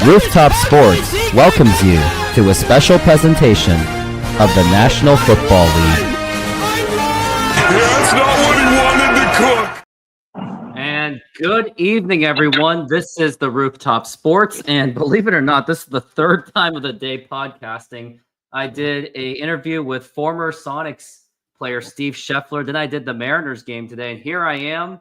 Rooftop Sports welcomes you to a special presentation of the National Football League. That's not what he wanted to cook. And good evening, everyone. This is the Rooftop Sports, and believe it or not, this is the third time of the day podcasting. I did an interview with former Sonics player Steve Scheffler. Then I did the Mariners game today, and here I am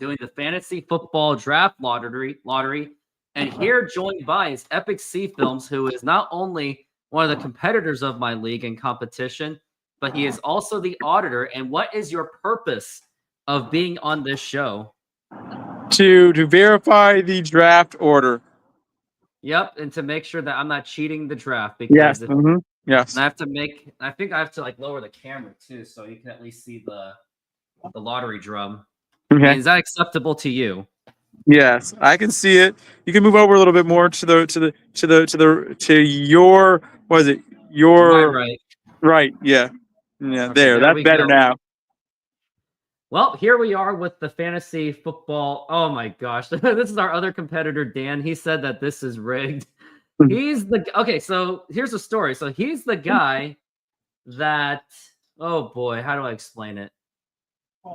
doing the fantasy football draft lottery. And here, joined by is Epic Sea Films, who is not only one of the competitors of my league and competition, but he is also the auditor. And what is your purpose of being on this show? To verify the draft order. Yep, and to make sure that I'm not cheating the draft, because yes. I have to I think I have to lower the camera too, so you can at least see the lottery drum. Okay. Is that acceptable to you? Yes, I can see it. You can move over a little bit more to your, what is it? Your right. Right. Yeah. Yeah. Okay, there. That's better go. now. Well, here we are with the fantasy football. Oh my gosh. This is our other competitor, Dan. He said that this is rigged. So here's the story. So he's the guy that, oh boy, how do I explain it?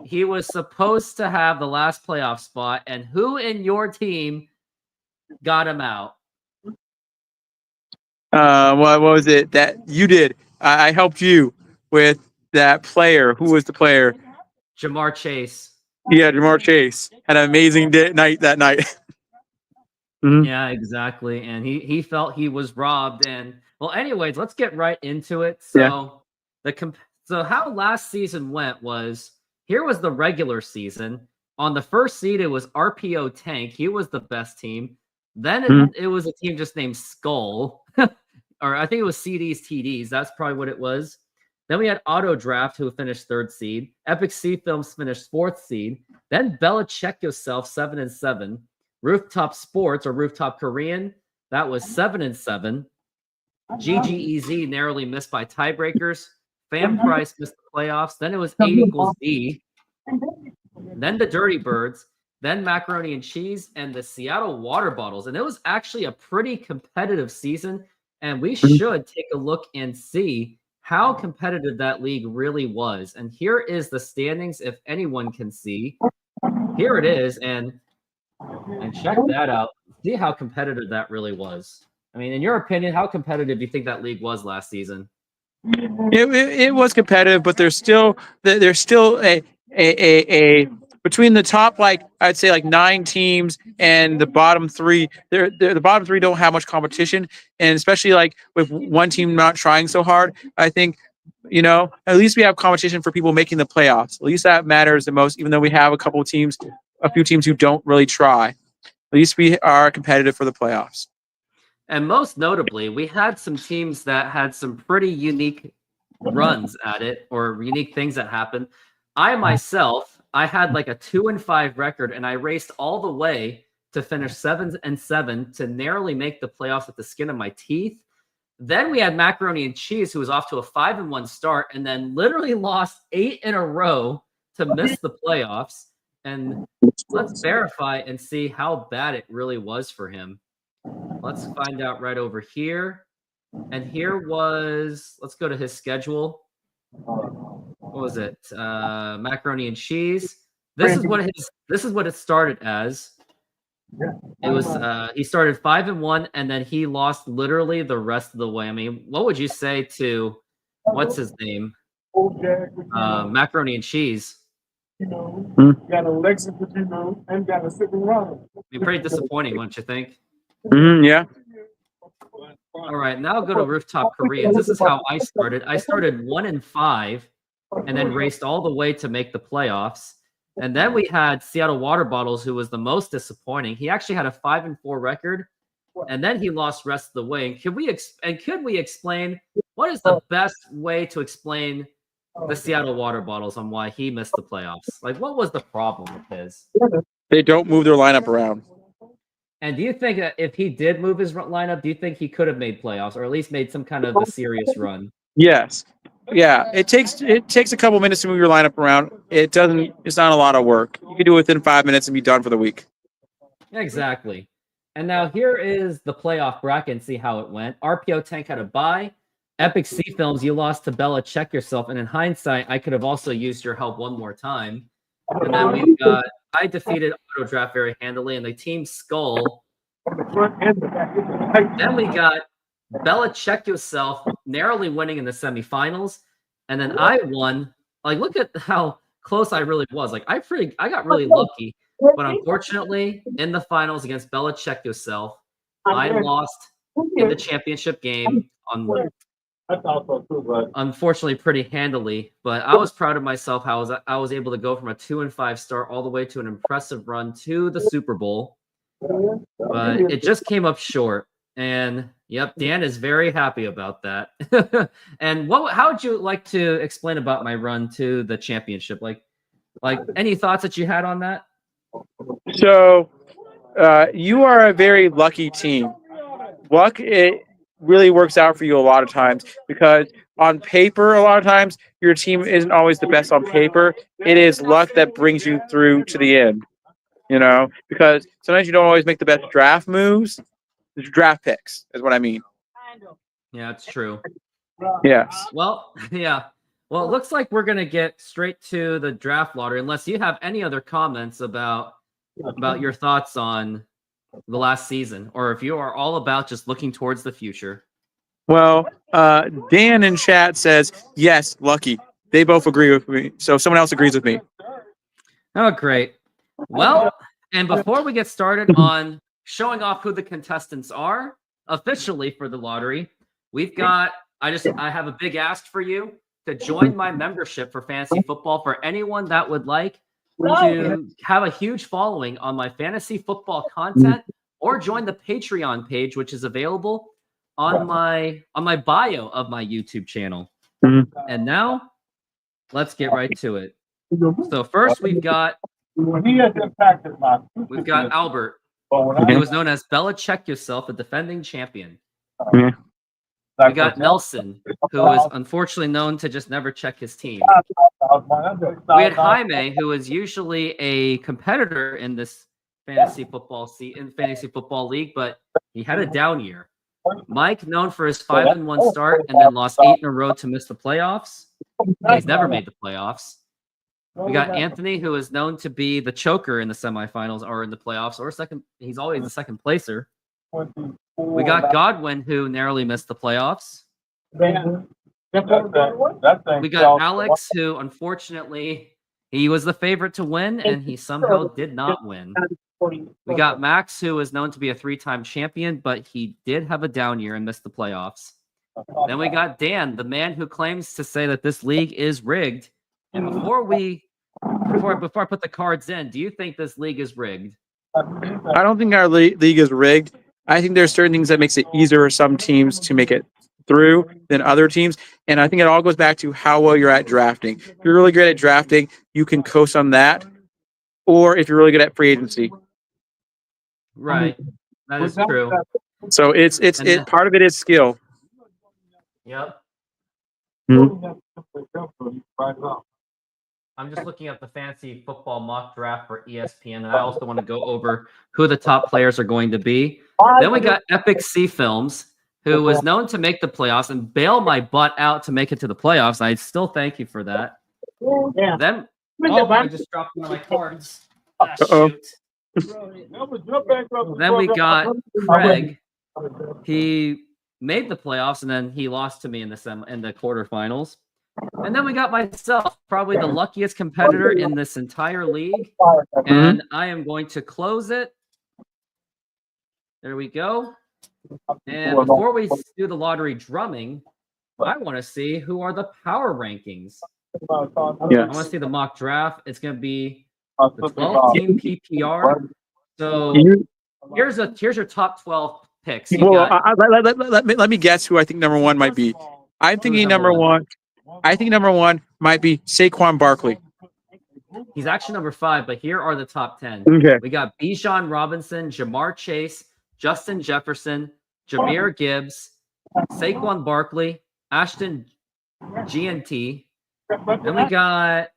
He was supposed to have the last playoff spot, and who in your team got him out? What was it that you did? I helped you with that player. Who was the player? Jamar Chase. Yeah, Jamar Chase had an amazing night that night. Yeah, exactly. And he felt he was robbed. And well, anyways, let's get right into it. So so how last season went was, here was the regular season. On the first seed, it was RPO Tank. He was the best team. Then it was a team just named Skull. Or I think it was CDs, TDs. That's probably what it was. Then we had Auto Draft, who finished 3rd seed. Epic Sea Films finished 4th seed. Then Belichick yourself, 7-7. Rooftop Sports, or Rooftop Korean, that was 7-7. GGEZ narrowly missed by tiebreakers. Fan Price missed the playoffs. Then it was 8 equals D. Then the Dirty Birds. Then Macaroni and Cheese and the Seattle Water Bottles. And it was actually a pretty competitive season. And we should take a look and see how competitive that league really was. And here is the standings, if anyone can see. Here it is. And check that out. See how competitive that really was. I mean, in your opinion, how competitive do you think that league was last season? It was competitive, but there's still a between the top, I'd say 9 teams and the bottom 3. The bottom 3 don't have much competition, and especially with one team not trying so hard. I think at least we have competition for people making the playoffs. At least that matters the most, even though we have a few teams who don't really try. At least we are competitive for the playoffs. And most notably, we had some teams that had some pretty unique runs at it, or unique things that happened. I myself, I had a 2-5 record, and I raced all the way to finish 7-7 to narrowly make the playoffs with the skin of my teeth. Then we had Macaroni and Cheese, who was off to a 5-1 start, and then literally lost 8 in a row to miss the playoffs. And let's verify and see how bad it really was for him. Let's find out right over here. And here was, let's go to his schedule. What was it? Macaroni and Cheese. This is what it started as. It was he started 5-1, and then he lost literally the rest of the way. I mean, what would you say to what's his name? Macaroni and Cheese. Got a Lexus, and got a sitting around. Be pretty disappointing, wouldn't you think? Yeah. All right, now go to Rooftop Koreans. This is how I started. I started 1-5, and then raced all the way to make the playoffs. And then we had Seattle Water Bottles, who was the most disappointing. He actually had a 5-4 record, and then he lost rest of the way. And could we explain what is the best way to explain the Seattle Water Bottles on why he missed the playoffs? What was the problem with his? They don't move their lineup around. And do you think that if he did move his lineup, do you think he could have made playoffs, or at least made some kind of a serious run? Yes. Yeah. It takes a couple minutes to move your lineup around. It's not a lot of work. You can do it within 5 minutes and be done for the week. Exactly. And now here is the playoff bracket and see how it went. RPO Tank had a bye. Epic C Films, you lost to Bella. Check yourself. And in hindsight, I could have also used your help one more time. And then we've got I defeated Auto Draft very handily, and the Team Skull. Then we got Bella. Check yourself, narrowly winning in the semifinals, and then I won. Like, look at how close I really was. Like, I got really lucky, but unfortunately, in the finals against Bella. Check yourself, I lost in the championship game on. Unfortunately, pretty handily, but I was proud of myself how I was able to go from a 2-5 start all the way to an impressive run to the Super Bowl. But it just came up short, and yep, Dan is very happy about that. And how would you like to explain about my run to the championship? Like any thoughts that you had on that? So, you are a very lucky team. Luck it really works out for you a lot of times because on paper, a lot of times your team isn't always the best on paper. It is luck that brings you through to the end. You know, because sometimes you don't always make the best draft moves. Draft picks is what I mean. Yeah, it's true. Yes. Well, yeah. Well, it looks like we're going to get straight to the draft lottery, unless you have any other comments about your thoughts on the last season, or if you are all about just looking towards the future. Well, Dan in chat says, yes, lucky. They both agree with me. So someone else agrees with me. Oh, great. Well, and before we get started on showing off who the contestants are officially for the lottery, we've got, I have a big ask for you to join my membership for fantasy football for anyone that would like to have a huge following on my fantasy football content, or join the Patreon page, which is available on my bio of my YouTube channel. And now let's get right to it. So first we've got Albert, who was known as Bella. Check yourself, a defending champion. We got Nelson, who is unfortunately known to just never check his team. We had Jaime, who is usually a competitor in this fantasy football league, but he had a down year. Mike, known for his 5-1 start and then lost 8 in a row to miss the playoffs. He's never made the playoffs. We got Anthony, who is known to be the choker in the semifinals or in the playoffs, or second. He's always the second placer. We got Godwin, who narrowly missed the playoffs. We got Alex, who unfortunately he was the favorite to win, and he somehow did not win. We got Max, who is known to be a 3-time champion, but he did have a down year and missed the playoffs. Then we got Dan, the man who claims to say that this league is rigged. And before I put the cards in, do you think this league is rigged? I don't think our league is rigged. I think there's certain things that makes it easier for some teams to make it through than other teams. And I think it all goes back to how well you're at drafting. If you're really good at drafting, you can coast on that. Or if you're really good at free agency. Right. That is true. So part of it is skill. Yep. I'm just looking at the fantasy football mock draft for ESPN, and I also want to go over who the top players are going to be. Then we got Epic C Films, who was known to make the playoffs and bail my butt out to make it to the playoffs. I still thank you for that. Then, I just dropped one of my cards. Shoot. Then we got Craig. He made the playoffs, and then he lost to me in the quarterfinals. And then we got myself, probably the luckiest competitor in this entire league. And I am going to close it. There we go. And before we do the lottery drumming, I want to see who are the power rankings. I want to see the mock draft. It's going to be the 12-team PPR. So here's your top 12 picks. Let me guess who I think number one might be. I'm thinking number one. I think number one might be Saquon Barkley. He's actually number 5, but here are the top 10. Okay. We got Bijan Robinson, Jamar Chase, Justin Jefferson, Jahmyr Gibbs, Saquon Barkley, Ashton GNT. Then we got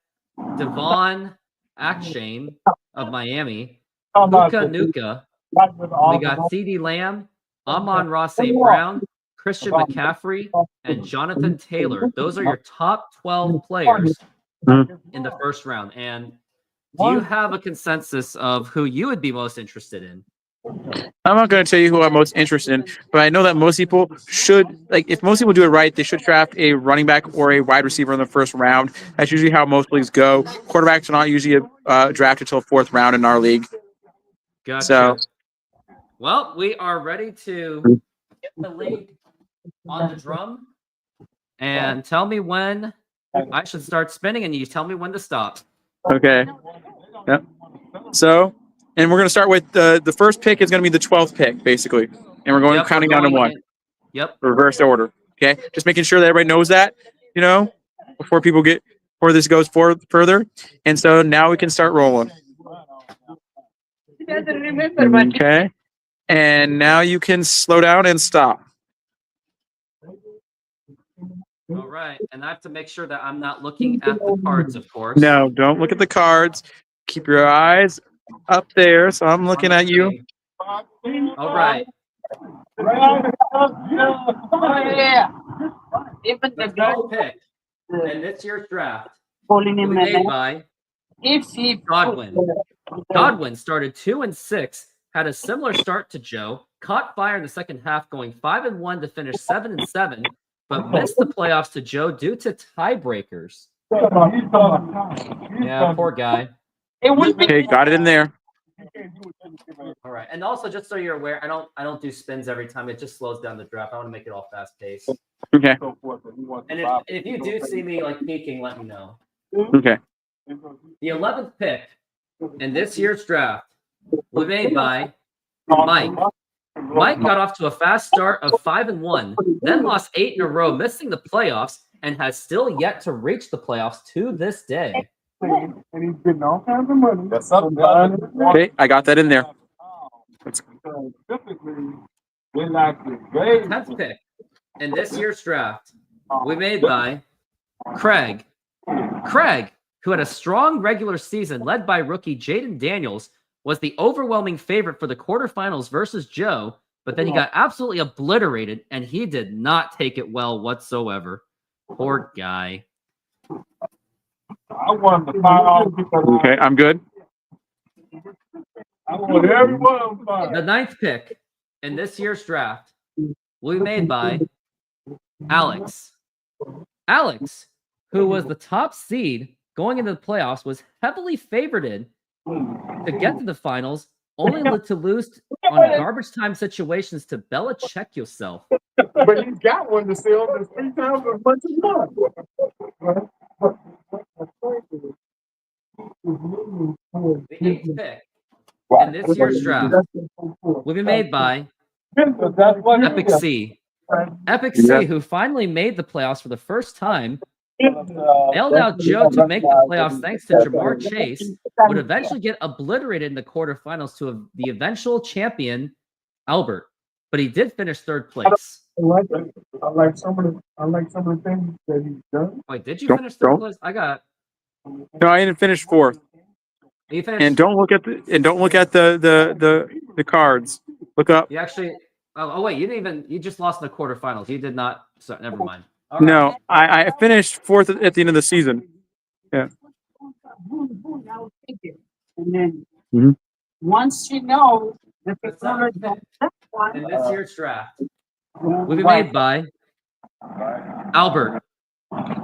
Devon Achane of Miami, Luka Nuka, We got CeeDee Lamb, Amon-Ra St. Brown, Christian McCaffrey, and Jonathan Taylor. Those are your top 12 players in the first round. And do you have a consensus of who you would be most interested in? I'm not going to tell you who I'm most interested in, but I know that most people should, like, if most people do it right, they should draft a running back or a wide receiver in the first round. That's usually how most leagues go. Quarterbacks are not usually drafted until fourth round in our league. Gotcha. So, well, we are ready to get the league on the drum. And tell me when I should start spinning, and you tell me when to stop. okay. Yep. So, and we're going to start with the first pick is going to be the 12th pick, basically. And we're going counting down to one. Yep. Reverse order. Okay. Just making sure that everybody knows that, before this goes further. And so now we can start rolling. Okay. And now you can slow down and stop. All right. And I have to make sure that I'm not looking at the cards, of course. No, don't look at the cards. Keep your eyes up there. So I'm looking at you. All right. The 12th pick in this year's draft will be made by Godwin. Godwin started 2-6, had a similar start to Joe, caught fire in the second half, going 5-1 to finish 7-7, but missed the playoffs to Joe due to tiebreakers. Yeah, poor guy. Okay, got it in there. All right, and also just so you're aware, I don't do spins every time. It just slows down the draft. I want to make it all fast paced. Okay. And if you do see me like peeking, let me know. Okay. The 11th pick in this year's draft was made by Mike. Mike got off to a fast start of 5-1, then lost 8 in a row, missing the playoffs, and has still yet to reach the playoffs to this day. And he's getting all kinds of money. Okay, I got that in there. Specifically, when like the grade 10th pick in this year's draft we made by Craig. Craig, who had a strong regular season led by rookie Jaden Daniels, was the overwhelming favorite for the quarterfinals versus Joe, but then he got absolutely obliterated, and he did not take it well whatsoever. Poor guy. I want to find out because Okay, I'm good. I want everyone on fire. The 9th pick in this year's draft will be made by Alex. Alex, who was the top seed going into the playoffs, was heavily favored to get to the finals, only to lose on garbage time situations to Belichick yourself. But he's got one to sell that's 3 times as much as mine. The 8th pick in this year's draft will be made by Epic C. Epic C, who finally made the playoffs for the first time, bailed out Joe to make the playoffs thanks to Jamar Chase, would eventually get obliterated in the quarterfinals to the eventual champion, Albert. But he did finish 3rd place. I like some of the things that he's done. Wait, did you finish 3rd place? I got. No, I didn't finish 4th. You finished. And don't look at the cards. Look up. You actually. Oh wait, you just lost in the quarterfinals. You did not. So never mind. All right. No, I finished 4th at the end of the season. Yeah. And then Mhm. once you know that the The 7th pick that one, in this year's draft will be made by Albert.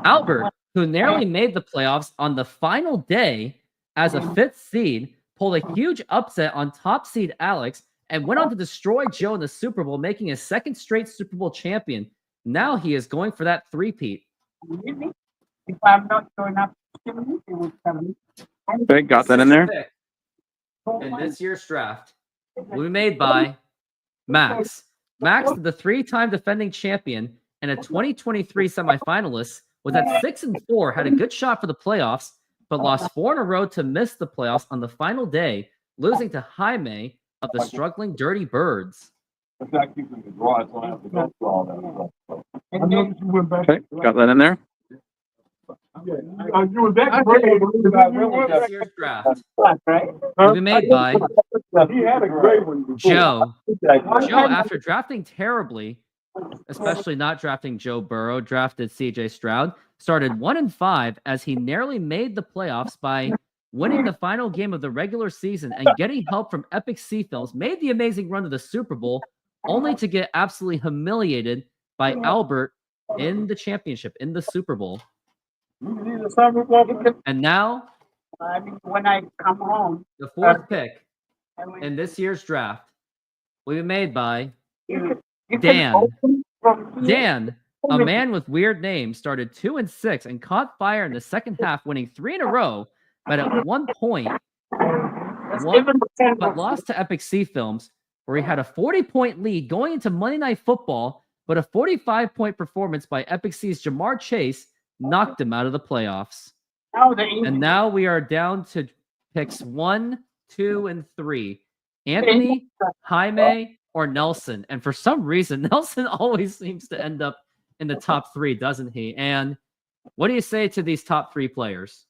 Albert, who narrowly made the playoffs on the final day as a 5th seed, pulled a huge upset on top seed Alex and went on to destroy Joe in the Super Bowl, making his 2nd straight Super Bowl champion. Now he is going for that 3-peat. if I'm not showing up, it would come. Okay, got that in there. Pick in this year's draft will be made by Max. Max, the 3-time defending champion and a 2023 semifinalist, was at 6-4, had a good shot for the playoffs, but lost 4 in a row to miss the playoffs on the final day, losing to Jaime of the struggling Dirty Birds. Okay, got that in there. You was that great. This year's draft Right? will be made by He had a great one. before. Joe. Joe, after drafting terribly, especially not drafting Joe Burrow, drafted CJ Stroud, started 1-5 as he narrowly made the playoffs by winning the final game of the regular season and getting help from Epic Sea Films, made the amazing run to the Super Bowl, only to get absolutely humiliated by Albert in the championship, in the Super Bowl. And now, I mean, when I come home, the fourth pick I mean, in this year's draft will be made by you can Dan. open from here. Dan, a man with weird names, started 2-6 and caught fire in the second half, winning 3 in a row, but at one point, but lost to Epic Sea Films, where he had a 40-point lead going into Monday Night Football, but a 45-point performance by Epic Sea's Jamar Chase knocked him out of the playoffs. And now we are down to picks 1, 2, and 3. Anthony, Jaime, or Nelson. And for some reason, Nelson always seems to end up in the top 3, doesn't he? And what do you say to these top 3 players?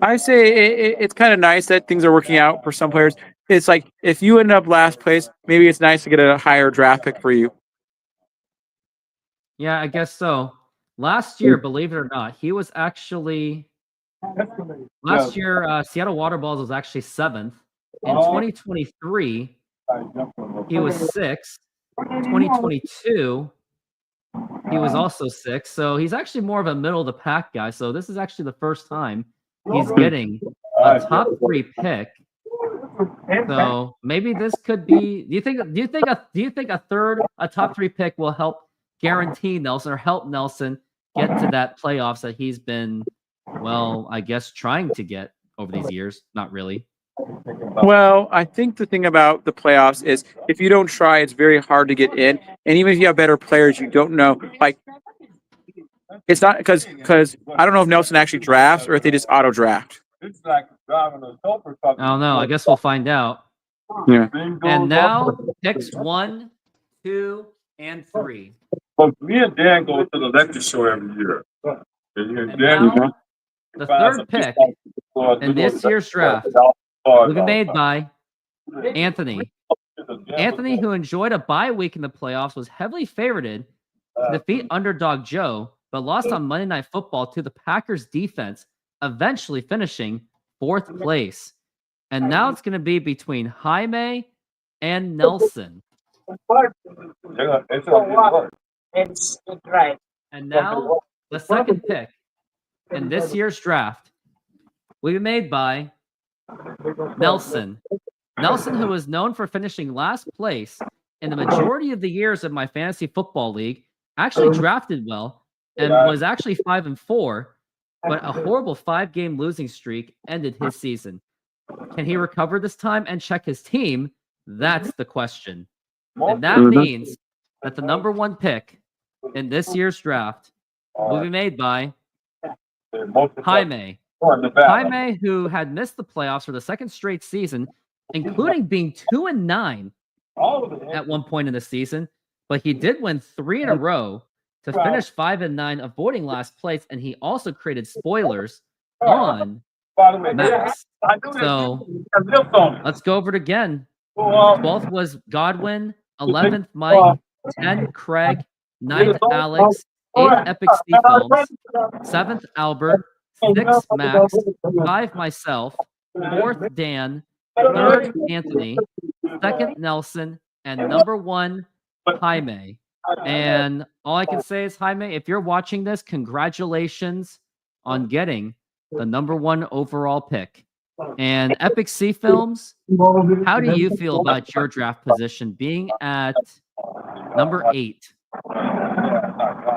I say it's kind of nice that things are working out for some players. It's like if you end up last place, maybe it's nice to get a higher draft pick for you. Yeah, I guess so. Last year, believe it or not, he was actually last year. Seattle Waterballs was actually 7th. In 2023, he was 6th. 2022, he was also 6th. So he's actually more of a middle of the pack guy. So this is actually the first time he's getting a top 3 pick. So maybe this could be. Do you think a top 3 pick will help guarantee Nelson or help Nelson get to that playoffs that he's been, well, I guess trying to get over these years? Not really. Well, I think the thing about the playoffs is if you don't try, it's very hard to get in. And even if you have better players, you don't know. Like, it's not because I don't know if Nelson actually drafts or if they just auto draft. It's like driving a helper truck. I don't know. I guess we'll find out. Yeah. And now picks 1, 2, and 3. But me and Dan go to the lecture show every year. And now, the third pick in this year's draft will be made by Anthony. Anthony, who enjoyed a bye week in the playoffs, was heavily favorited to defeat underdog Joe, but lost on Monday Night Football to the Packers defense, eventually finishing 4th place. And now it's going to be between Jaime and Nelson. It's right. And now the second pick in this year's draft will be made by Nelson. Nelson, who is known for finishing last place in the majority of the years of my fantasy football league, actually drafted well and was actually 5-4, but a horrible 5-game losing streak ended his season. Can he recover this time and check his team? That's the question. And that means that the number 1 pick in this year's draft will be made by Jaime. Jaime, who had missed the playoffs for the 2nd straight season, including being 2-9 at one point in the season, but he did win 3 in a row to finish 5-9, avoiding last place, and he also created spoilers on Max. So let's go over it again. 12th was Godwin, 11th Mike, 10th Craig, 9th Alex, 8th Epic Sea Films, 7th Albert, 6th Max, 5 myself, 4th Dan, 3rd Anthony, 2nd Nelson, and number 1 Jaime. And all I can say is, Jaime, if you're watching this, congratulations on getting the number 1 overall pick. And Epic Sea Films, how do you feel about your draft position being at number 8?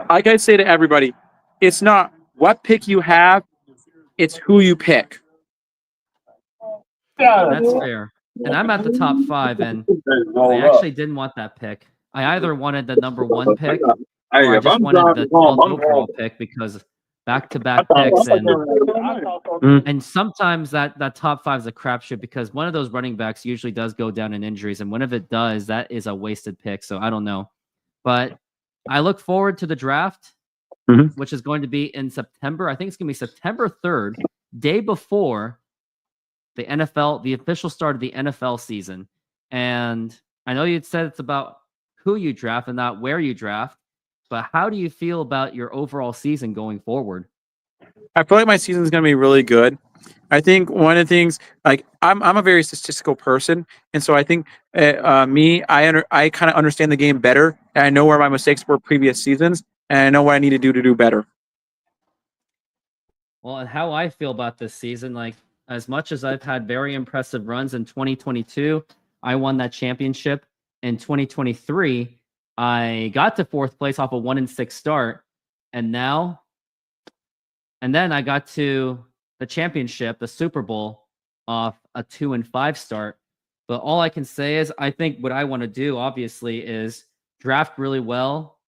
Like I say to everybody, it's not what pick you have, it's who you pick. That's fair. And I'm at the top 5, and I actually didn't want that pick. I either wanted the number 1 pick or I just wanted the 12th overall pick because back-to-back picks, and sometimes that top 5 is a crapshoot because one of those running backs usually does go down in injuries, and when if it does, that is a wasted pick. So I don't know, but I look forward to the draft. which is going to be in September. I think it's going to be September 3rd, day before the official start of the NFL season. And I know you said it's about who you draft and not where you draft, but how do you feel about your overall season going forward? I feel like my season is going to be really good. I think one of the things, like I'm a very statistical person, and so I think I kind of understand the game better, and I know where my mistakes were previous seasons, and I know what I need to do better. Well, and how I feel about this season, like as much as I've had very impressive runs in 2022, I won that championship. In 2023, I got to 4th place off a 1-6 start, and then I got to the championship, the Super Bowl, off a 2-5 start. But all I can say is I think what I want to do, obviously, is draft really well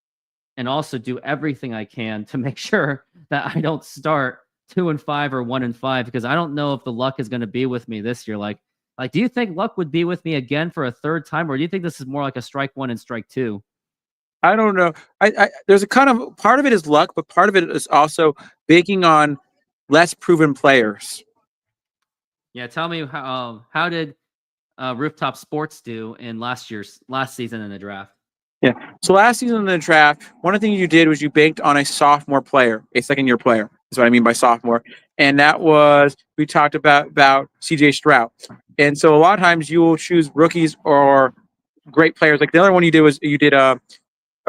and also do everything I can to make sure that I don't start 2-5 or 1-5, because I don't know if the luck is going to be with me this year. Like, do you think luck would be with me again for a 3rd time, or do you think this is more like a strike 1 and strike 2? I don't know. There's a kind of part of it is luck, but part of it is also banking on less proven players. Yeah, tell me how did Rooftop Sports do in last season in the draft? Yeah. So last season in the draft, one of the things you did was you banked on a sophomore player, a second-year player. Is what I mean by sophomore, and that was we talked about C.J. Stroud. And so a lot of times you will choose rookies or great players. Like the other one you did was you did a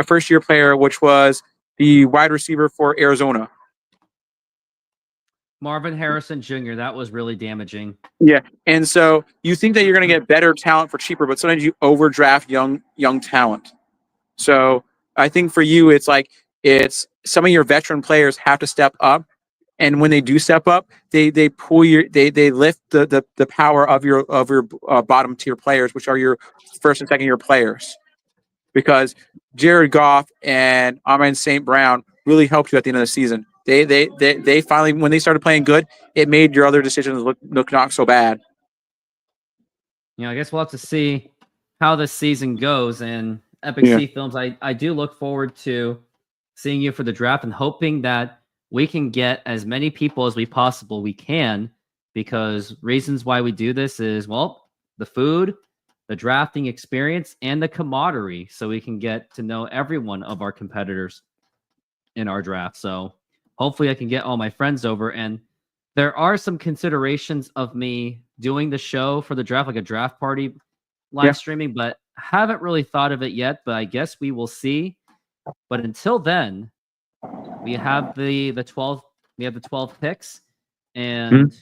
first-year player, which was the wide receiver for Arizona, Marvin Harrison Jr. That was really damaging. Yeah, and so you think that you're going to get better talent for cheaper, but sometimes you overdraft young talent. So I think for you, it's some of your veteran players have to step up, and when they do step up, they lift the power of your bottom tier players, which are your 1st and 2nd year players, because Jared Goff and Amon St. Brown really helped you at the end of the season. They finally, when they started playing good, it made your other decisions look not so bad. I guess we'll have to see how this season goes. And Epic C Films, I do look forward to seeing you for the draft and hoping that we can get as many people as we possibly can, because reasons why we do this is, well, the food, the drafting experience, and the camaraderie, so we can get to know every one of our competitors in our draft. So hopefully I can get all my friends over. And there are some considerations of me doing the show for the draft, like a draft party live streaming, but haven't really thought of it yet, but I guess we will see. But until then, we have the 12 picks, and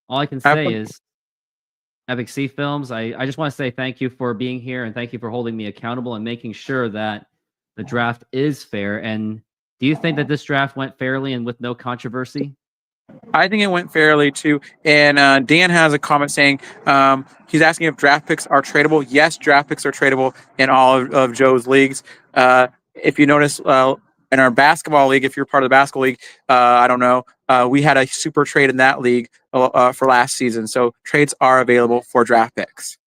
all I can say is Epic C Films, I just want to say thank you for being here, and thank you for holding me accountable and making sure that the draft is fair. And do you think that this draft went fairly and with no controversy? I think it went fairly too. And Dan has a comment saying he's asking if draft picks are tradable. Yes, draft picks are tradable in all of Joe's leagues. If you notice, in our basketball league, if you're part of the basketball league, I don't know, we had a super trade in that league for last season. So trades are available for draft picks.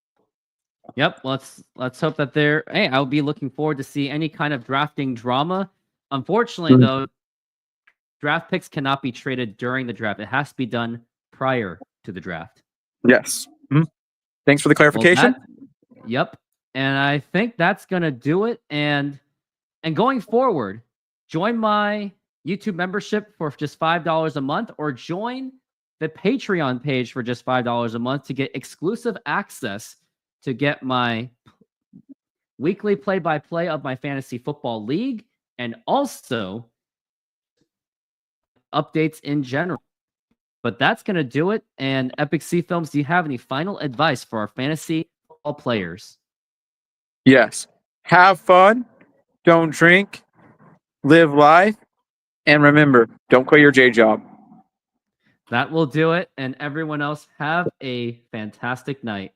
Yep. Let's hope that hey, I'll be looking forward to see any kind of drafting drama. Unfortunately, though, draft picks cannot be traded during the draft. It has to be done prior to the draft. Yes. Thanks for the clarification. Yep. And I think that's going to do it. And going forward, join my YouTube membership for just $5 a month, or join the Patreon page for just $5 a month to get exclusive access to get my weekly play-by-play of my fantasy football league, and also updates in general. But that's going to do it. And Epic C Films, do you have any final advice for our fantasy football players? Yes. Have fun. Don't drink. Live life. And remember, don't quit your day job. That will do it. And everyone else, have a fantastic night.